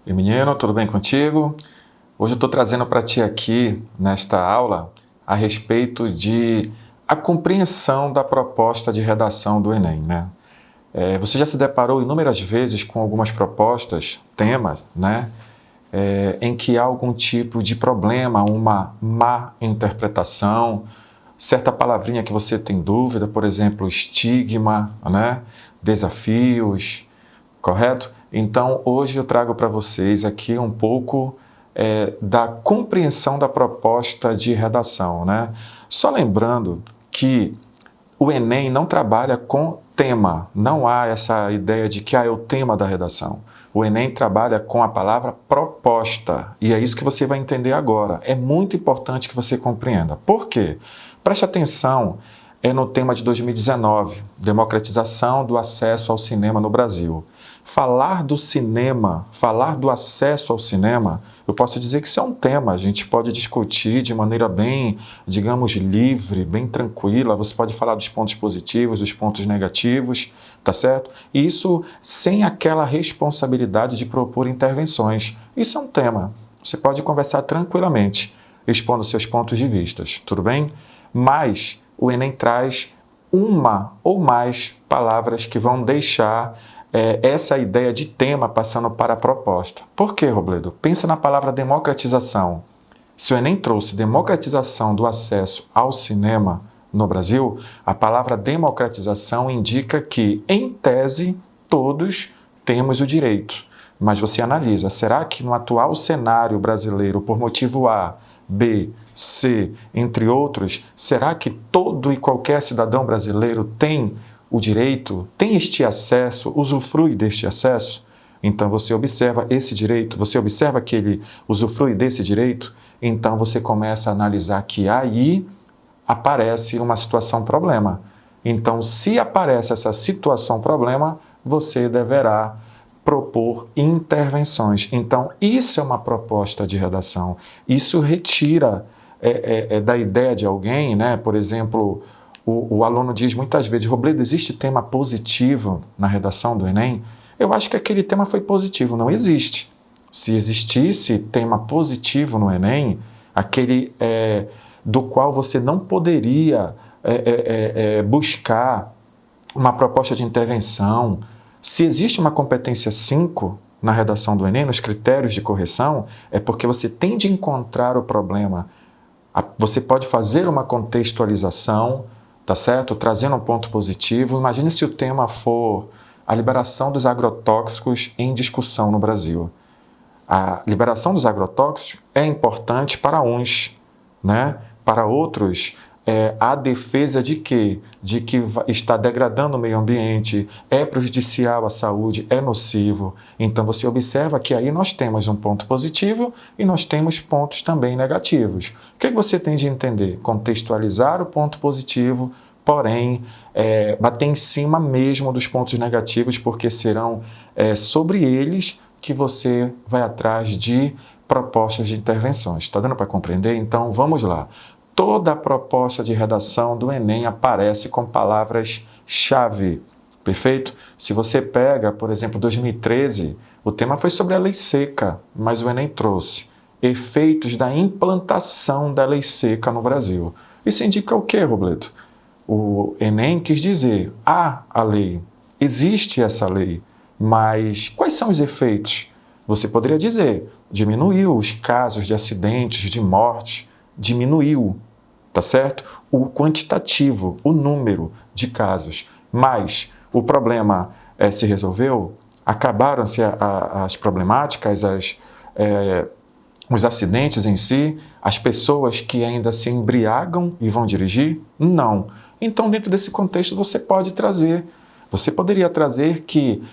E menino, tudo bem contigo? Hoje eu estou trazendo para ti aqui, nesta aula, a respeito de a compreensão da proposta de redação do Enem, né? Você já se deparou inúmeras vezes com algumas propostas, temas, né? Em que há algum tipo de problema, uma má interpretação, certa palavrinha que você tem dúvida, por exemplo, estigma, né? Desafios, correto? Então, hoje eu trago para vocês aqui um pouco da compreensão da proposta de redação, né? Só lembrando que o Enem não trabalha com tema, não há essa ideia de que é o tema da redação. O Enem trabalha com a palavra proposta, e é isso que você vai entender agora. É muito importante que você compreenda. Por quê? Preste atenção no tema de 2019, democratização do acesso ao cinema no Brasil. Falar do cinema, falar do acesso ao cinema, eu posso dizer que isso é um tema, a gente pode discutir de maneira bem, digamos, livre, bem tranquila, você pode falar dos pontos positivos, dos pontos negativos, tá certo? E isso sem aquela responsabilidade de propor intervenções. Isso é um tema, você pode conversar tranquilamente, expondo seus pontos de vista, tudo bem? Mas o Enem traz uma ou mais palavras que vão deixar essa ideia de tema passando para a proposta. Por quê, Robledo? Pensa na palavra democratização. Se o Enem trouxe democratização do acesso ao cinema no Brasil, a palavra democratização indica que, em tese, todos temos o direito. Mas você analisa, será que no atual cenário brasileiro, por motivo A, B, C, entre outros, será que todo e qualquer cidadão brasileiro tem o direito, tem este acesso, usufrui deste acesso? Então você observa esse direito, você observa que ele usufrui desse direito, então você começa a analisar que aí aparece uma situação problema. Então, se aparece essa situação problema, você deverá propor intervenções. Então, isso é uma proposta de redação. Isso retira da ideia de alguém, né? Por exemplo, o aluno diz muitas vezes, Robledo, existe tema positivo na redação do Enem? Eu acho que aquele tema foi positivo. Não existe. Se existisse tema positivo no Enem, aquele do qual você não poderia buscar uma proposta de intervenção. Se existe uma competência 5 na redação do Enem, nos critérios de correção, é porque você tem de encontrar o problema. Você pode fazer uma contextualização, tá certo? Trazendo um ponto positivo. Imagine se o tema for a liberação dos agrotóxicos em discussão no Brasil. A liberação dos agrotóxicos é importante para uns, né? Para outros, a defesa de quê? De que está degradando o meio ambiente, é prejudicial à saúde, é nocivo. Então você observa que aí nós temos um ponto positivo e nós temos pontos também negativos. O que você tem de entender? Contextualizar o ponto positivo, porém bater em cima mesmo dos pontos negativos, porque serão sobre eles que você vai atrás de propostas de intervenções. Está dando para compreender? Então vamos lá. Toda a proposta de redação do Enem aparece com palavras-chave, perfeito? Se você pega, por exemplo, 2013, o tema foi sobre a lei seca, mas o Enem trouxe efeitos da implantação da lei seca no Brasil. Isso indica o quê, Robledo? O Enem quis dizer, há a lei, existe essa lei, mas quais são os efeitos? Você poderia dizer, diminuiu os casos de acidentes, de morte, diminuiu, tá certo? O quantitativo, o número de casos, mas o problema se resolveu? Acabaram-se as problemáticas, os acidentes em si, as pessoas que ainda se embriagam e vão dirigir? Não. Então, dentro desse contexto, você poderia trazer que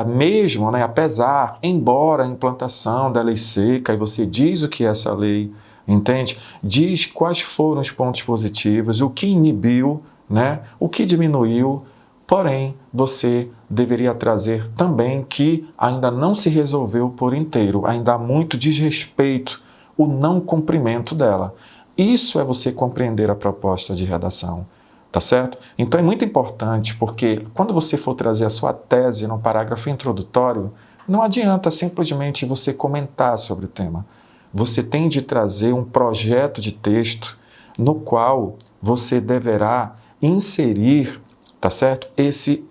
mesmo, né, apesar, embora a implantação da lei seca, e você diz o que é essa lei, entende? Diz quais foram os pontos positivos, o que inibiu, né, o que diminuiu, porém, você deveria trazer também que ainda não se resolveu por inteiro, ainda há muito desrespeito, o não cumprimento dela. Isso é você compreender a proposta de redação. Tá certo? Então é muito importante, porque quando você for trazer a sua tese no parágrafo introdutório, Não adianta simplesmente você comentar sobre o tema. Você tem de trazer um projeto de texto no qual você deverá inserir, tá certo?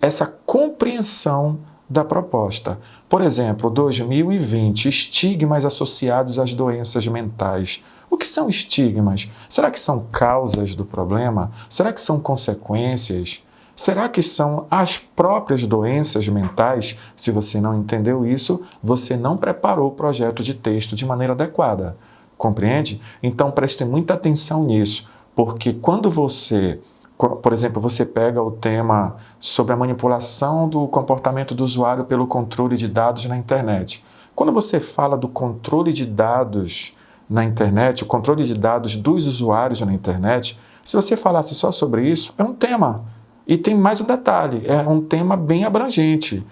Essa compreensão da proposta. Por exemplo, 2020, estigmas associados às doenças mentais. O que são estigmas? Será que são causas do problema? Será que são consequências? Será que são as próprias doenças mentais? Se você não entendeu isso, você não preparou o projeto de texto de maneira adequada. Compreende? Então preste muita atenção nisso, porque quando você, por exemplo, você pega o tema sobre a manipulação do comportamento do usuário pelo controle de dados na internet. Quando você fala do controle de dados na internet, o controle de dados dos usuários na internet, se você falasse só sobre isso, é um tema. E tem mais um detalhe, é um tema bem abrangente,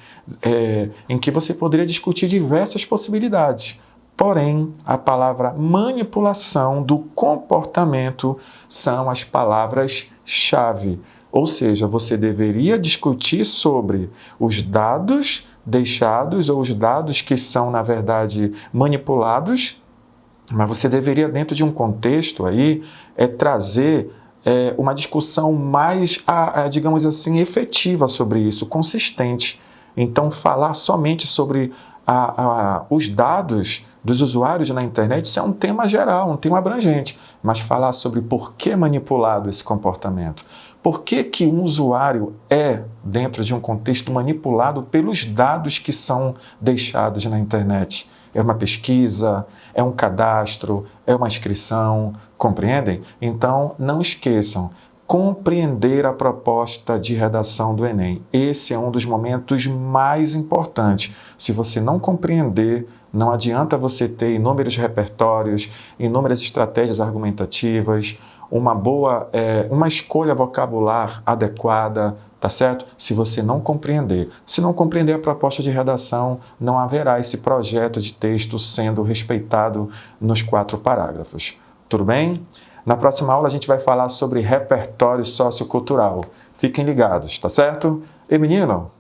em que você poderia discutir diversas possibilidades. Porém, a palavra manipulação do comportamento são as palavras-chave. Ou seja, você deveria discutir sobre os dados deixados ou os dados que são, na verdade, manipulados, mas você deveria, dentro de um contexto aí, trazer uma discussão mais, digamos assim, efetiva sobre isso, consistente. Então, falar somente sobre os dados dos usuários na internet, isso é um tema geral, um tema abrangente, mas falar sobre por que manipulado esse comportamento, por que um usuário dentro de um contexto, manipulado pelos dados que são deixados na internet. É uma pesquisa, é um cadastro, é uma inscrição, compreendem? Então, não esqueçam, compreender a proposta de redação do Enem. Esse é um dos momentos mais importantes. Se você não compreender, não adianta você ter inúmeros repertórios, inúmeras estratégias argumentativas, uma escolha vocabular adequada, tá certo? Se você não compreender. Se não compreender a proposta de redação, não haverá esse projeto de texto sendo respeitado nos 4 parágrafos. Tudo bem? Na próxima aula a gente vai falar sobre repertório sociocultural. Fiquem ligados, tá certo? E menino,